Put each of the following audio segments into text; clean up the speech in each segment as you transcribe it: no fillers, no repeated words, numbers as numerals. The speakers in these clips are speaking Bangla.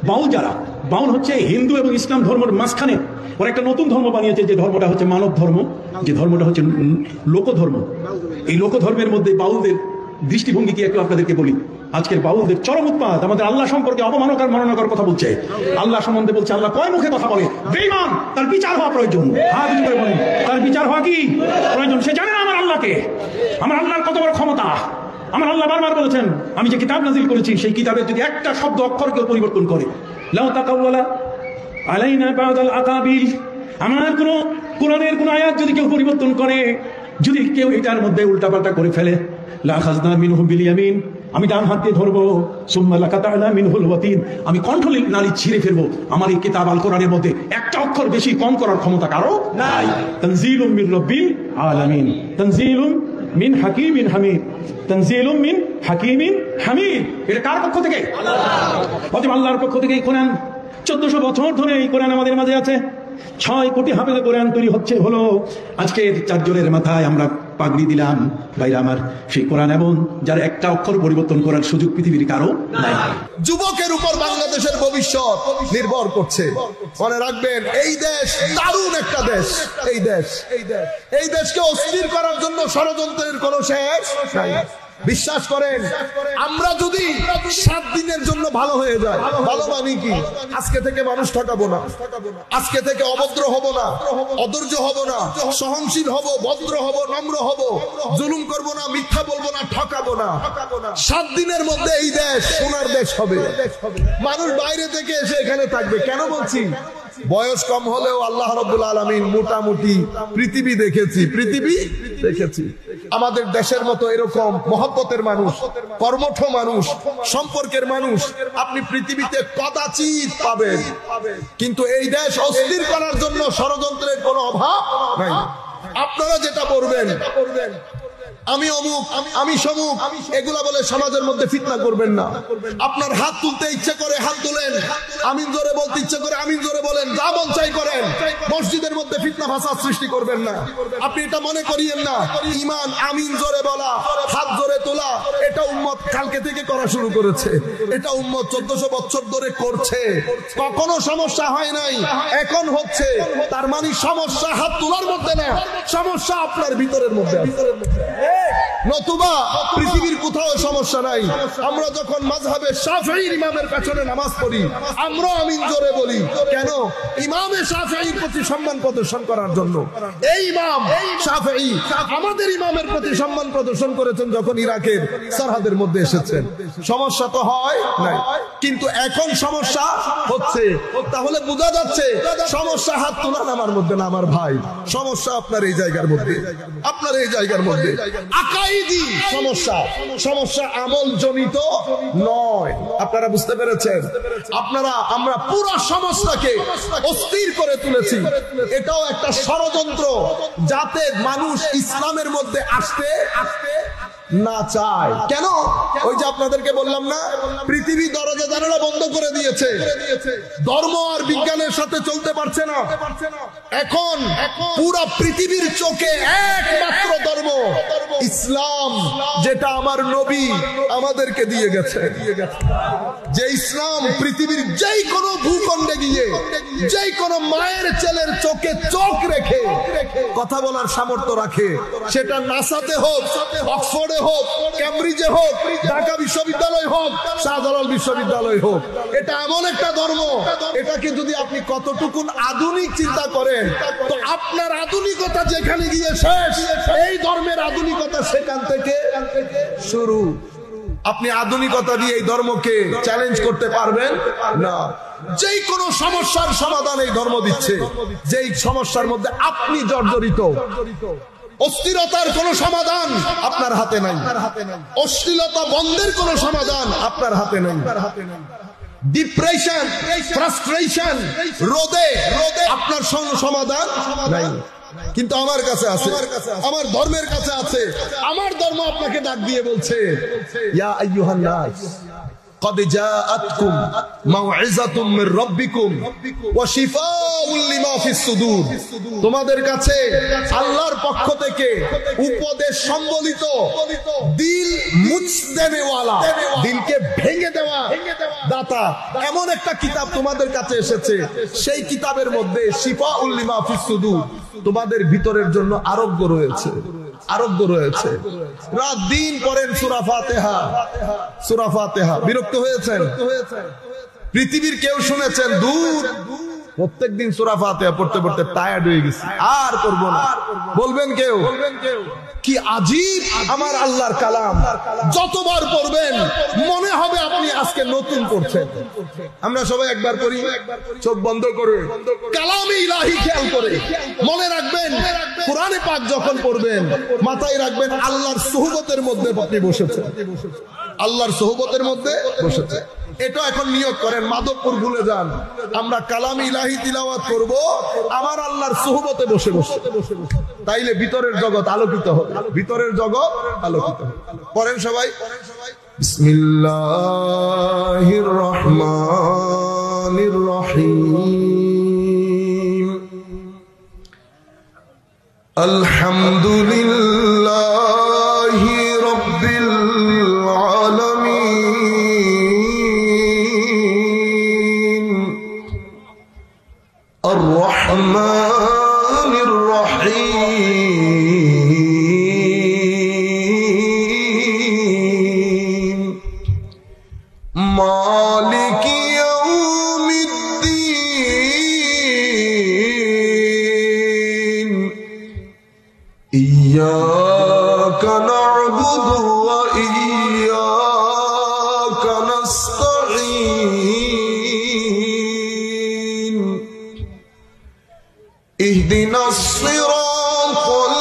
বাউল যারা, বাউল হচ্ছে হিন্দু এবং ইসলাম ধর্মের মাঝখানে ওরা একটা নতুন ধর্ম বানিয়েছে, যে ধর্মটা হচ্ছে মানব ধর্ম, যে ধর্মটা হচ্ছে লোকধর্ম। এই লোকধর্মের মধ্যে বাউলদের দৃষ্টিভঙ্গি কি একটু আপনাদেরকে বলি। আজকের বাউলদের চরম উৎপাত, আমাদের আল্লাহ সম্পর্কে অবমাননার মাননার কথা বলছে, আল্লাহ সম্বন্ধে বলছে আল্লাহ কয় মুখে কথা বলে, বেঈমান, তার বিচার হওয়া প্রয়োজন। হাত উঁচু করে বলেন, তার বিচার হওয়া কি প্রয়োজন? সে জানে না আমার আল্লাহকে, আমার আল্লাহর কত বড় ক্ষমতা। আমার আল্লাহ বারবার বলেছেন, আমি যে কিতাব নাজিল করেছি সেই কিতাবের যদি একটা শব্দ অক্ষরকেও পরিবর্তন করে, লাউ তাকাওয়ালা আলাইনা বা'দাল আকাবিল, আমার কোনো কোরআনের কোন আয়াত যদি কেউ পরিবর্তন করে, যদি কেউ এটার মধ্যে উল্টাপাল্টা করে ফেলে, লাখাযনা মিনহু বিল ইয়ামিন, আমি ডান হাত দিয়ে ধরবো, সুম্মা লাকাতা'না মিনহুল ওয়াতিন, আমি কণ্ঠ নালী ছিঁড়ে ফেলবো। আমার এই কিতাব আল কোরআনের মধ্যে একটা অক্ষর বেশি কম করার ক্ষমতা কারো নাই। তানজিলুম মির রাব্বিল আলামিন, তানজিলুম মিন হাকিমিন হামিদ, তানজিলুম মিন হাকিমিন হামিদ। এটা কার পক্ষ থেকে? আল্লাহ, আল্লাহর পক্ষ থেকে। এই কোরআন 1400 বছর ধরে এই কোরআন আমাদের মাঝে আছে। 6 কোটি হাফেজে কোরআন তৈরি হলো। আজকে 4 জনের মাথায় আমরা পাগড়ি দিলাম। ভাইরা আমার, সেই কোরআন এমন যার একটা অক্ষর পরিবর্তন করার সুযোগ পৃথিবীর কারো নাই। যুবকের উপর বাংলাদেশের ভবিষ্যৎ নির্ভর করছে। মনে রাখবেন, এই দেশ দারুণ একটা দেশ। এই দেশকে অস্থির করার জন্য ষড়যন্ত্রের কোনো শেষ নাই। বিশ্বাস করেন, আমরা যদি 7 দিনের জন্য ভালো হয়ে যায়, ভালো মানে কি? আজকে থেকে মানুষ ঠকাবো না, আজকে থেকে অভদ্র হব না, অধৈর্য হব না, সহনশীল হব, ভদ্র হব, নম্র হব, জুলুম করব না, মিথ্যা বলবো না, ঠকাবো না। 7 দিনের মধ্যে এই দেশ সোনার দেশ হবে। মানুষ বাইরে থেকে এসে এখানে থাকবে। কেন বলছি? বয়স কম হলেও আল্লাহ রাব্বুল আলামিন মোটামুটি পৃথিবী দেখেছি। আমাদের দেশের মতো এরকম মহব্বতের মানুষ, কর্মঠ মানুষ, সম্পর্কের মানুষ আপনি পৃথিবীতে কদাচিৎ পাবেন। কিন্তু এই দেশ অস্থির করার জন্য ষড়যন্ত্রের কোনো অভাব নাই। আপনারা যেটা করবেন, আমি অমুক, আমি সমুক, এগুলা বলে সমাজের মধ্যে ফিতনা করবেন না। আপনার হাত তুলতে ইচ্ছে করে হাত তোলেন, আমিন জোরে বলতে ইচ্ছে করে আমিন জোরে বলেন, যা মন চাই করেন। মসজিদের মধ্যে ফিতনা ফাসাদ সৃষ্টি করবেন না। আপনি এটা মনে করিয়েন না ঈমান আমিন জোরে বলা, হাত জোরে তোলা, এটা উম্মত কালকে থেকে করা শুরু করেছে। এটা উম্মত 1400 বছর ধরে করছে। কখনো সমস্যা হয় নাই, এখন হচ্ছে। তার মানে সমস্যা হাত তোলার মধ্যে না, সমস্যা আপনার ভিতরের মধ্যে আছে। নতুবা পৃথিবীর কোথাও সমস্যা নাই। আমরা যখন মাযহাবে শাফিঈর ইমামের পেছনে নামাজ পড়ি, আমরা আমিন জোরে বলি। কেন? ইমামে শাফিঈর প্রতি সম্মান প্রদর্শন করার জন্য। এই ইমাম শাফিঈ আমাদের ইমামের প্রতি সম্মান প্রদর্শন করেছেন যখন ইরাকের সরহদের মধ্যে এসেছেন। সমস্যা তো হয় নাই, কিন্তু এখন সমস্যা হচ্ছে। তাহলে বোঝা যাচ্ছে সমস্যা হাত তোলা আমার মধ্যে না, আমার ভাই। সমস্যা আপনার এই জায়গার মধ্যে, আপনার এই জায়গার মধ্যে। আকাইদি সমস্যা আমল জনিত নয়। আপনারা বুঝতে পেরেছেন? আমরা পুরো সমাজটাকে অস্থির করে তুলেছি। এটাও একটা ষড়যন্ত্র, যাতে মানুষ ইসলামের মধ্যে আসতে না চায়। কেন? ওই যে আপনাদেরকে বললাম না, পৃথিবী দরজা জানালা বন্ধ করে দিয়েছে। ধর্ম আর বিজ্ঞানের সাথে চলতে পারছে না। এখন পুরো পৃথিবীর চোখে একমাত্র ধর্ম ইসলাম, যেটা আমার নবী আমাদেরকে দিয়ে গেছে। যে ইসলাম পৃথিবীর যেই কোনো ভূখণ্ডে গিয়ে যেই কোনো মায়ের ছেলের চোখে চোখ রেখে কথা বলার সামর্থ্য রাখে, সেটা নাসাতে হোক, অক্সফোর্ডে হোক, ক্যামব্রিজে হোক, ঢাকা বিশ্ববিদ্যালয় হোক, শাহজালাল বিশ্ববিদ্যালয় হোক, এটা এমন একটা ধর্ম, এটাকে যদি আপনি কতটুকু আধুনিক চিন্তা করেন, তো আপনার আধুনিকতা যেখানে গিয়ে শেষ, এই ধর্মের আধুনিকতা সেখান থেকে শুরু। আপনি আধুনিকতা দিয়ে এই ধর্মকে চ্যালেঞ্জ করতে পারবেন না। যেই কোনো সমস্যার সমাধান এই ধর্ম দিচ্ছে। যেই সমস্যার মধ্যে আপনি জর্জরিত, অস্থিরতার কোন সমাধান আপনার হাতে নাই, অশ্লীলতা বন্ধের কোন সমাধান আপনার হাতে নাই, ডিপ্রেশন, ফ্রাস্ট্রেশন রোধে আপনার সমাধান নাই। কিন্তু আমার কাছে আছে, আমার ধর্মের কাছে আছে। আমার ধর্ম আপনাকে ডাক দিয়ে বলছে, ইয়া আইয়ুহান নাস, قد جاءتكم موعظة من ربكم وشفاء لما في الصدور তোমাদের কাছে আল্লাহর পক্ষ থেকে উপদেশ সম্বলিত দিল মুছ দেনে ওয়ালা দিলকে ভেঙে দেওয়া দাতা এমন একটা কিতাব তোমাদের কাছে এসেছে সেই কিতাবের মধ্যে শিফাউল লিমা ফিস সুদূর তোমাদের ভিতরের জন্য আরোগ্য রয়েছে রাত দিন পড়েন সূরা ফাতিহা বিরক্ত হয়েছেন পৃথিবীর কেউ শুনেছেন দূর প্রত্যেকদিন সূরা ফাতিহা পড়তে পড়তে টায়ার্ড হয়ে গেছে আর করব না বলবেন কেউ কি আজীব আমার আল্লাহর কালাম যতবার পড়বেন মনে হবে আপনি আজকে নতুন পড়ছেন আমরা সবাই একবার পড়ি চোখ বন্ধ করে কালামে ইলাহি খেয়াল করে মনে রাখবেন কোরআনে পাক যখন পড়বেন মাথায় রাখবেন আল্লাহর সুহবতের মধ্যে আপনি বসেছেন আল্লাহর সুহবতের মধ্যে বসেছেন এটা এখন নিয়ত করেন মাধবপুর ভুলে যান আমরা কালামে ইলাহি তিলাওয়াত করব আমার আল্লাহর সুহবতে বসে বসে তাইলে ভিতরের জগৎ আলোকিত হবে পড়েন সবাই বিসমিল্লাহির রহমানির রহিম আলহামদুলিল্লাহি রাব্বিল আলামিন আর রহমানির রহিম মালিকি ইয়াউমিদ্দিন ইয়্যাকা না'বুদু ওয়া ইয়্যাকা নাস্তাঈন ইহদিনাস সিরাতাল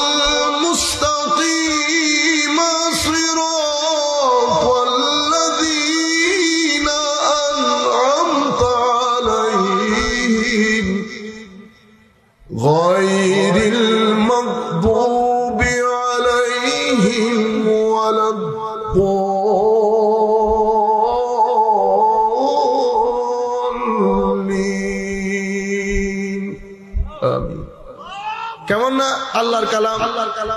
মুস্তাকিম সিরাতাল লাযীনা আন'আমতা আলাইহিম গায়রিল মাগদুবি আলাইহিম ওয়ালাদ-দাল্লিন আমিন কেমন না আল্লাহর কালাম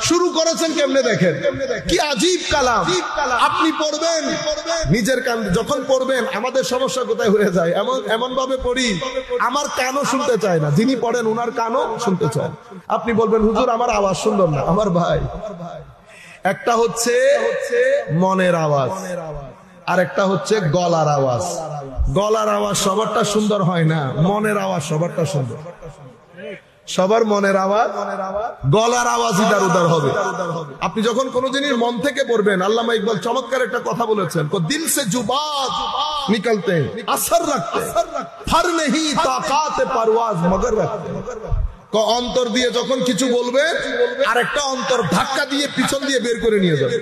শুরু করেছেন কেমনে দেখেন কি আজীব কালাম আপনি পড়বেন নিজের কান যখন পড়বেন আমাদের সমস্যা কোথায় হয়ে যায় এমন ভাবে পড়ি আমার কানও শুনতে চায় না যিনি পড়েন উনার কানও শুনতে চায় আপনি বলবেন হুজুর আমার আওয়াজ সুন্দর না আমার ভাই একটা হচ্ছে মনের আওয়াজ আর একটা হচ্ছে গলার আওয়াজ সবারটা সুন্দর হয় না মনের আওয়াজ সবারটা সুন্দর সবার মনের আওয়াজ গলার আওয়াজ ইদার উদার হবে আপনি যখন কোন জিনিস মন থেকে পড়বেন আল্লামা ইকবাল চমৎকার একটা কথা বলেছেন দিল সে জুবাত নিকলতে আসর রাখতে ফর নেহি তাকাত পারওয়াজ মগর রাখতে অন্তর দিয়ে যখন কিছু বলবে আর একটা অন্তর ধাক্কা দিয়ে পিছন দিয়ে বের করে নিয়ে যাবে